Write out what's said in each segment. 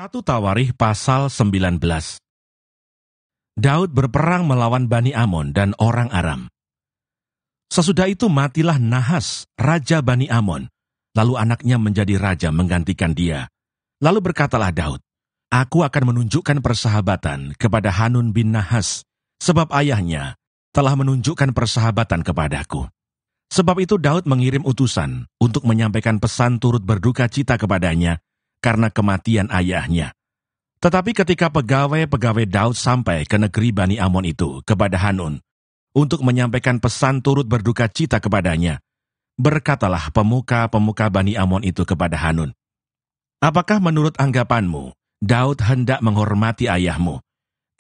1 Tawarikh pasal 19. Daud berperang melawan Bani Amon dan orang Aram. Sesudah itu matilah Nahas, raja Bani Amon. Lalu anaknya menjadi raja menggantikan dia. Lalu berkatalah Daud, "Aku akan menunjukkan persahabatan kepada Hanun bin Nahas, sebab ayahnya telah menunjukkan persahabatan kepadaku." Sebab itu Daud mengirim utusan untuk menyampaikan pesan turut berduka cita kepadanya karena kematian ayahnya. Tetapi ketika pegawai-pegawai Daud sampai ke negeri Bani Amon itu kepada Hanun untuk menyampaikan pesan turut berduka cita kepadanya, berkatalah pemuka-pemuka Bani Amon itu kepada Hanun, "Apakah menurut anggapanmu Daud hendak menghormati ayahmu,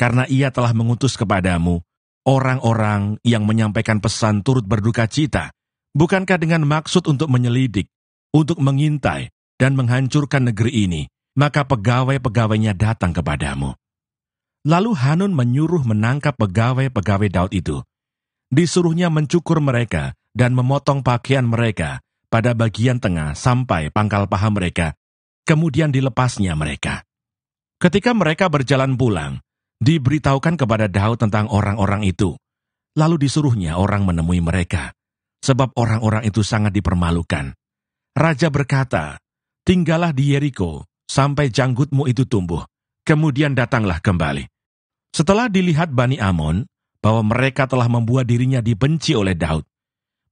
karena ia telah mengutus kepadamu orang-orang yang menyampaikan pesan turut berduka cita, bukankah dengan maksud untuk menyelidik, untuk mengintai, dan menghancurkan negeri ini, maka pegawai-pegawainya datang kepadamu?" Lalu Hanun menyuruh menangkap pegawai-pegawai Daud itu. Disuruhnya mencukur mereka dan memotong pakaian mereka pada bagian tengah sampai pangkal paha mereka, kemudian dilepasnya mereka. Ketika mereka berjalan pulang, diberitahukan kepada Daud tentang orang-orang itu. Lalu disuruhnya orang menemui mereka, sebab orang-orang itu sangat dipermalukan. Raja berkata, "Tinggallah di Yeriko sampai janggutmu itu tumbuh, kemudian datanglah kembali." Setelah dilihat Bani Amon bahwa mereka telah membuat dirinya dibenci oleh Daud,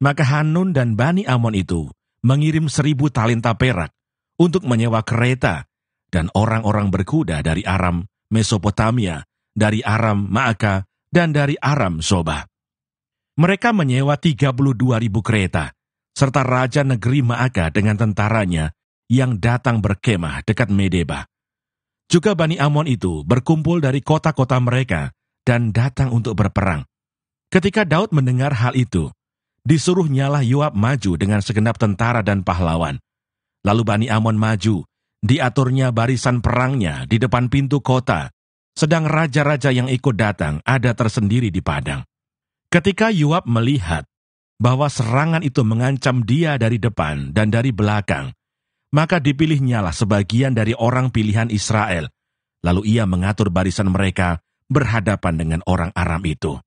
maka Hanun dan Bani Amon itu mengirim 1.000 talenta perak untuk menyewa kereta dan orang-orang berkuda dari Aram Mesopotamia, dari Aram Maaka, dan dari Aram Soba. Mereka menyewa 32.000 kereta, serta raja negeri Maaka dengan tentaranya yang datang berkemah dekat Medeba. Juga Bani Amon itu berkumpul dari kota-kota mereka dan datang untuk berperang. Ketika Daud mendengar hal itu, disuruhnyalah Yoab maju dengan segenap tentara dan pahlawan. Lalu Bani Amon maju, diaturnya barisan perangnya di depan pintu kota, sedang raja-raja yang ikut datang ada tersendiri di padang. Ketika Yoab melihat bahwa serangan itu mengancam dia dari depan dan dari belakang, maka dipilihnyalah sebagian dari orang pilihan Israel, lalu ia mengatur barisan mereka berhadapan dengan orang Aram itu.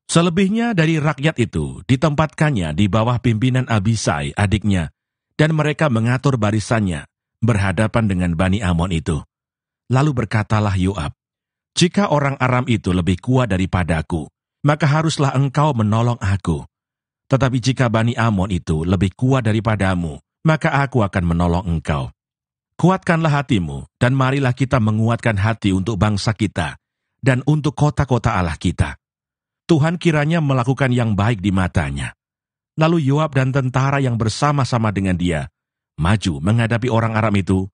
Selebihnya dari rakyat itu ditempatkannya di bawah pimpinan Abisai adiknya, dan mereka mengatur barisannya berhadapan dengan Bani Amon itu. Lalu berkatalah Yoab, "Jika orang Aram itu lebih kuat daripadaku, maka haruslah engkau menolong aku. Tetapi jika Bani Amon itu lebih kuat daripadamu, maka aku akan menolong engkau. Kuatkanlah hatimu, dan marilah kita menguatkan hati untuk bangsa kita, dan untuk kota-kota Allah kita. Tuhan kiranya melakukan yang baik di matanya." Lalu Yoab dan tentara yang bersama-sama dengan dia maju menghadapi orang Aram itu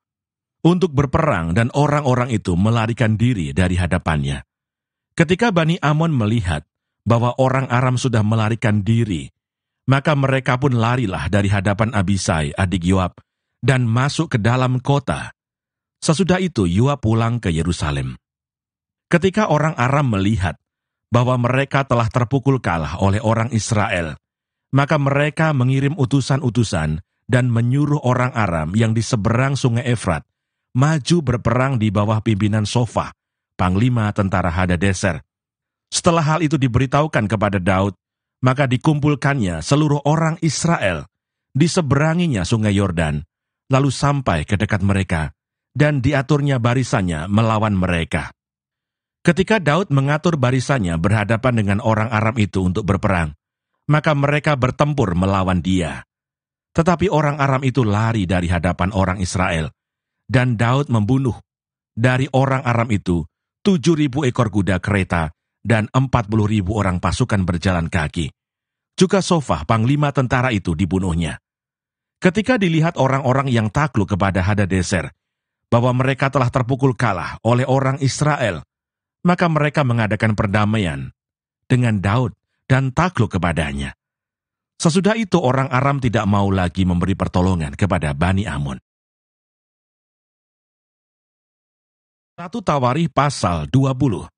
untuk berperang, dan orang-orang itu melarikan diri dari hadapannya. Ketika Bani Amon melihat bahwa orang Aram sudah melarikan diri, maka mereka pun larilah dari hadapan Abisai adik Yoab dan masuk ke dalam kota. Sesudah itu Yoab pulang ke Yerusalem. Ketika orang Aram melihat bahwa mereka telah terpukul kalah oleh orang Israel, maka mereka mengirim utusan-utusan dan menyuruh orang Aram yang di seberang sungai Efrat maju berperang di bawah pimpinan Sofah, panglima tentara Hadadeser. Setelah hal itu diberitahukan kepada Daud, maka dikumpulkannya seluruh orang Israel, diseberanginya sungai Yordan, lalu sampai ke dekat mereka, dan diaturnya barisannya melawan mereka. Ketika Daud mengatur barisannya berhadapan dengan orang Aram itu untuk berperang, maka mereka bertempur melawan dia. Tetapi orang Aram itu lari dari hadapan orang Israel, dan Daud membunuh dari orang Aram itu 7.000 ekor kuda kereta dan 40.000 orang pasukan berjalan kaki. Juga Sofah, panglima tentara itu, dibunuhnya. Ketika dilihat orang-orang yang takluk kepada Hadadeser bahwa mereka telah terpukul kalah oleh orang Israel, maka mereka mengadakan perdamaian dengan Daud dan takluk kepadanya. Sesudah itu orang Aram tidak mau lagi memberi pertolongan kepada Bani Amon. 1 Tawarikh pasal 20.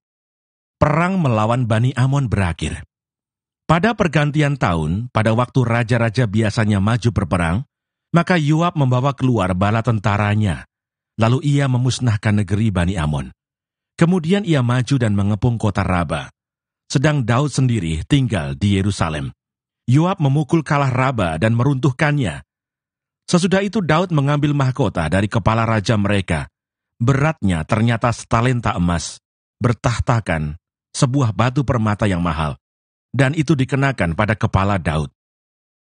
Perang melawan Bani Amon berakhir. Pada pergantian tahun, pada waktu raja-raja biasanya maju berperang, maka Yoab membawa keluar bala tentaranya. Lalu ia memusnahkan negeri Bani Amon. Kemudian ia maju dan mengepung kota Raba. Sedang Daud sendiri tinggal di Yerusalem. Yoab memukul kalah Raba dan meruntuhkannya. Sesudah itu Daud mengambil mahkota dari kepala raja mereka. Beratnya ternyata setalenta emas, bertahtakan sebuah batu permata yang mahal, dan itu dikenakan pada kepala Daud.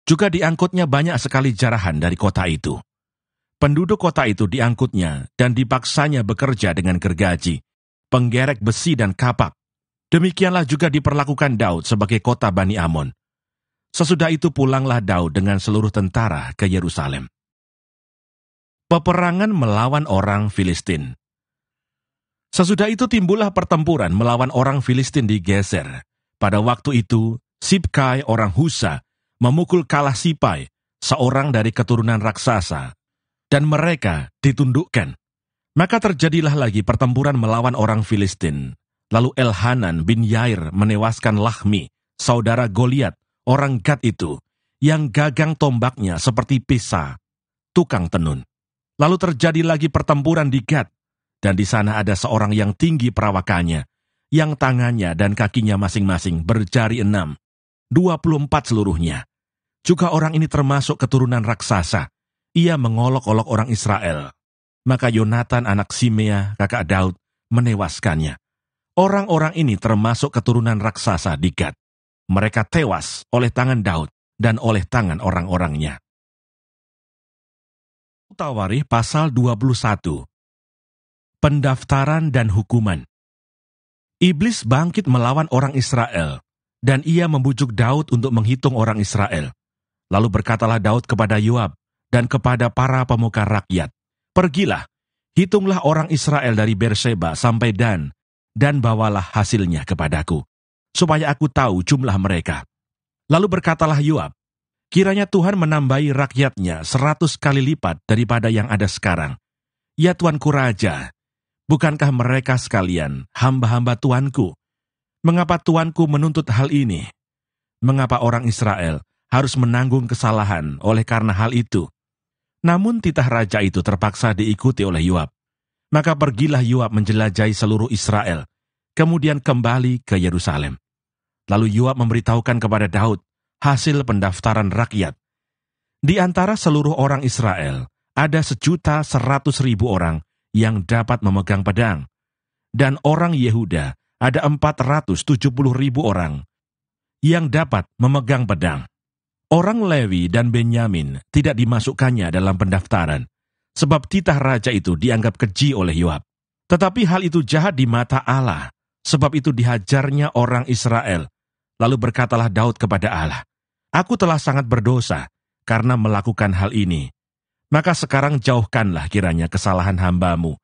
Juga diangkutnya banyak sekali jarahan dari kota itu. Penduduk kota itu diangkutnya dan dipaksanya bekerja dengan gergaji, penggerek besi dan kapak. Demikianlah juga diperlakukan Daud sebagai kota Bani Amon. Sesudah itu pulanglah Daud dengan seluruh tentara ke Yerusalem. Peperangan melawan orang Filistin. Sesudah itu timbullah pertempuran melawan orang Filistin di Geser. Pada waktu itu, Sibkai orang Husa memukul kalah Sipai, seorang dari keturunan raksasa, dan mereka ditundukkan. Maka terjadilah lagi pertempuran melawan orang Filistin. Lalu Elhanan bin Yair menewaskan Lahmi, saudara Goliat, orang Gad itu, yang gagang tombaknya seperti pisa, tukang tenun. Lalu terjadi lagi pertempuran di Gad, dan di sana ada seorang yang tinggi perawakannya, yang tangannya dan kakinya masing-masing berjari 6, 24 seluruhnya. Juga orang ini termasuk keturunan raksasa. Ia mengolok-olok orang Israel. Maka Yonatan anak Simea, kakak Daud, menewaskannya. Orang-orang ini termasuk keturunan raksasa di Gad. Mereka tewas oleh tangan Daud dan oleh tangan orang-orangnya. Tawarikh pasal 21. Pendaftaran dan hukuman. Iblis bangkit melawan orang Israel, dan ia membujuk Daud untuk menghitung orang Israel. Lalu berkatalah Daud kepada Yoab dan kepada para pemuka rakyat, "Pergilah, hitunglah orang Israel dari Berseba sampai Dan bawalah hasilnya kepadaku, supaya aku tahu jumlah mereka." Lalu berkatalah Yoab, "Kiranya Tuhan menambahi rakyatnya 100 kali lipat daripada yang ada sekarang. Ya Tuanku Raja, bukankah mereka sekalian hamba-hamba Tuanku? Mengapa Tuanku menuntut hal ini? Mengapa orang Israel harus menanggung kesalahan oleh karena hal itu?" Namun titah raja itu terpaksa diikuti oleh Yoab. Maka pergilah Yoab menjelajahi seluruh Israel, kemudian kembali ke Yerusalem. Lalu Yoab memberitahukan kepada Daud hasil pendaftaran rakyat. Di antara seluruh orang Israel, ada 1.100.000 orang yang dapat memegang pedang. Dan orang Yehuda ada 470.000 orang yang dapat memegang pedang. Orang Lewi dan Benyamin tidak dimasukkannya dalam pendaftaran, sebab titah raja itu dianggap keji oleh Yoab. Tetapi hal itu jahat di mata Allah, sebab itu dihajarnya orang Israel. Lalu berkatalah Daud kepada Allah, "Aku telah sangat berdosa karena melakukan hal ini. Maka sekarang jauhkanlah kiranya kesalahan hamba-Mu,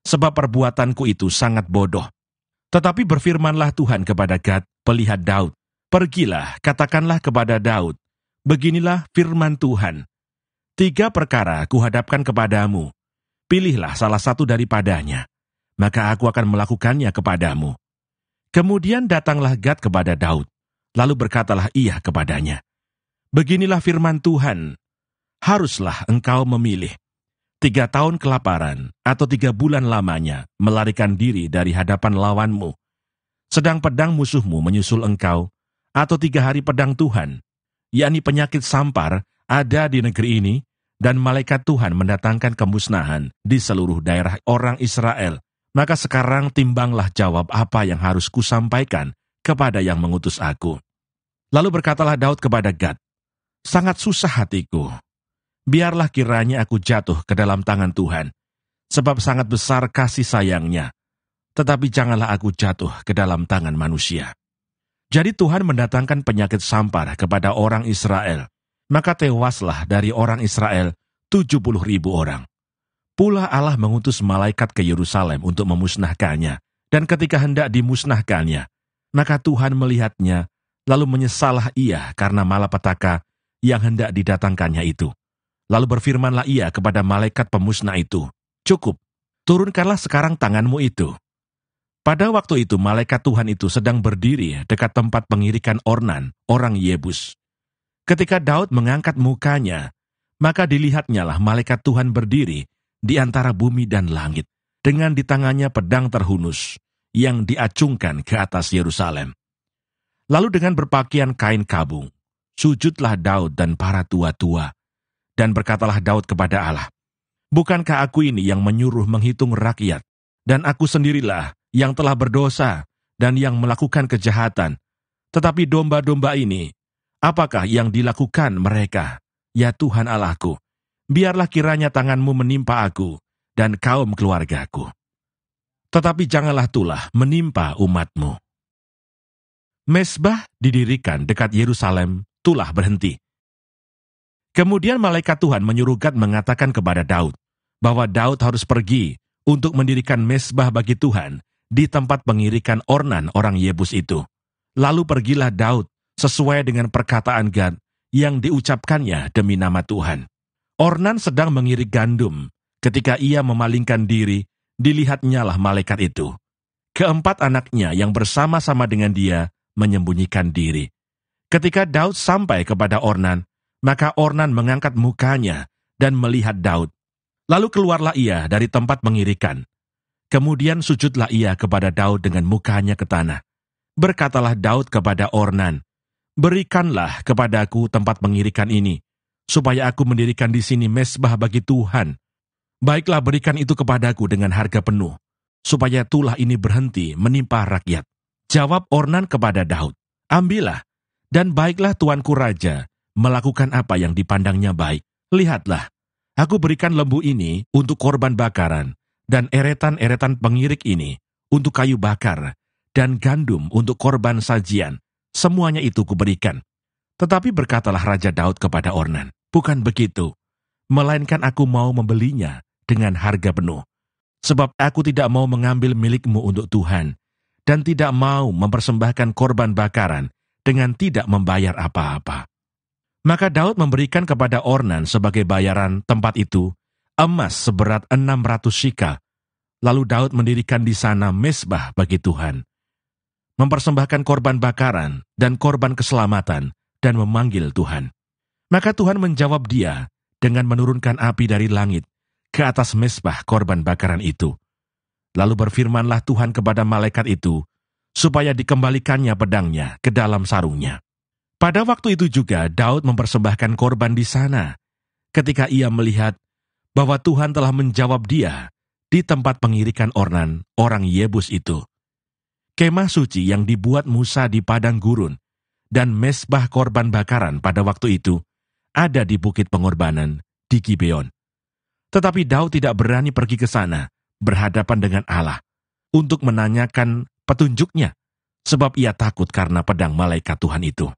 sebab perbuatanku itu sangat bodoh." Tetapi berfirmanlah Tuhan kepada Gad, pelihat Daud, "Pergilah, katakanlah kepada Daud, beginilah firman Tuhan, 3 perkara kuhadapkan kepadamu. Pilihlah salah satu daripadanya, maka aku akan melakukannya kepadamu." Kemudian datanglah Gad kepada Daud, lalu berkatalah ia kepadanya, "Beginilah firman Tuhan, haruslah engkau memilih 3 tahun kelaparan atau 3 bulan lamanya melarikan diri dari hadapan lawanmu, sedang pedang musuhmu menyusul engkau, atau 3 hari pedang Tuhan, yakni penyakit sampar ada di negeri ini, dan malaikat Tuhan mendatangkan kemusnahan di seluruh daerah orang Israel. Maka sekarang timbanglah jawab apa yang harus kusampaikan kepada yang mengutus aku." Lalu berkatalah Daud kepada Gad, "Sangat susah hatiku. Biarlah kiranya aku jatuh ke dalam tangan Tuhan, sebab sangat besar kasih sayangnya. Tetapi janganlah aku jatuh ke dalam tangan manusia." Jadi Tuhan mendatangkan penyakit sampar kepada orang Israel, maka tewaslah dari orang Israel 70.000 orang. Pula Allah mengutus malaikat ke Yerusalem untuk memusnahkannya, dan ketika hendak dimusnahkannya, maka Tuhan melihatnya, lalu menyesallah ia karena malapetaka yang hendak didatangkannya itu. Lalu berfirmanlah ia kepada malaikat pemusnah itu, "Cukup, turunkanlah sekarang tanganmu itu." Pada waktu itu malaikat Tuhan itu sedang berdiri dekat tempat pengirikan Ornan, orang Yebus. Ketika Daud mengangkat mukanya, maka dilihatnyalah malaikat Tuhan berdiri di antara bumi dan langit, dengan di tangannya pedang terhunus yang diacungkan ke atas Yerusalem. Lalu dengan berpakaian kain kabung, sujudlah Daud dan para tua-tua, dan berkatalah Daud kepada Allah, "Bukankah aku ini yang menyuruh menghitung rakyat, dan aku sendirilah yang telah berdosa dan yang melakukan kejahatan? Tetapi domba-domba ini, apakah yang dilakukan mereka? Ya Tuhan Allahku, biarlah kiranya tanganmu menimpa aku dan kaum keluargaku. Tetapi janganlah tulah menimpa umatmu." Mezbah didirikan dekat Yerusalem, tulah berhenti. Kemudian malaikat Tuhan menyuruh Gad mengatakan kepada Daud, bahwa Daud harus pergi untuk mendirikan mezbah bagi Tuhan di tempat pengirikan Ornan orang Yebus itu. Lalu pergilah Daud sesuai dengan perkataan Gad yang diucapkannya demi nama Tuhan. Ornan sedang mengirik gandum. Ketika ia memalingkan diri, dilihatnyalah malaikat itu. Keempat anaknya yang bersama-sama dengan dia menyembunyikan diri. Ketika Daud sampai kepada Ornan, maka Ornan mengangkat mukanya dan melihat Daud. Lalu keluarlah ia dari tempat pengirikan. Kemudian sujudlah ia kepada Daud dengan mukanya ke tanah. Berkatalah Daud kepada Ornan, "Berikanlah kepadaku tempat pengirikan ini, supaya aku mendirikan di sini mezbah bagi Tuhan. Baiklah, berikan itu kepadaku dengan harga penuh, supaya tulah ini berhenti menimpa rakyat." Jawab Ornan kepada Daud, "Ambillah, dan baiklah tuanku raja melakukan apa yang dipandangnya baik. Lihatlah, aku berikan lembu ini untuk korban bakaran, dan eretan-eretan pengirik ini untuk kayu bakar, dan gandum untuk korban sajian. Semuanya itu kuberikan." Tetapi berkatalah Raja Daud kepada Ornan, "Bukan begitu, melainkan aku mau membelinya dengan harga penuh. Sebab aku tidak mau mengambil milikmu untuk Tuhan, dan tidak mau mempersembahkan korban bakaran dengan tidak membayar apa-apa." Maka Daud memberikan kepada Ornan sebagai bayaran tempat itu emas seberat 600 shikal. Lalu Daud mendirikan di sana mezbah bagi Tuhan, mempersembahkan korban bakaran dan korban keselamatan, dan memanggil Tuhan. Maka Tuhan menjawab dia dengan menurunkan api dari langit ke atas mezbah korban bakaran itu. Lalu berfirmanlah Tuhan kepada malaikat itu, supaya dikembalikannya pedangnya ke dalam sarungnya. Pada waktu itu juga Daud mempersembahkan korban di sana, ketika ia melihat bahwa Tuhan telah menjawab dia di tempat pengirikan Ornan, orang Yebus itu. Kemah suci yang dibuat Musa di padang gurun, dan mezbah korban bakaran pada waktu itu, ada di bukit pengorbanan di Gibeon. Tetapi Daud tidak berani pergi ke sana, berhadapan dengan Allah, untuk menanyakan petunjuknya, sebab ia takut karena pedang malaikat Tuhan itu.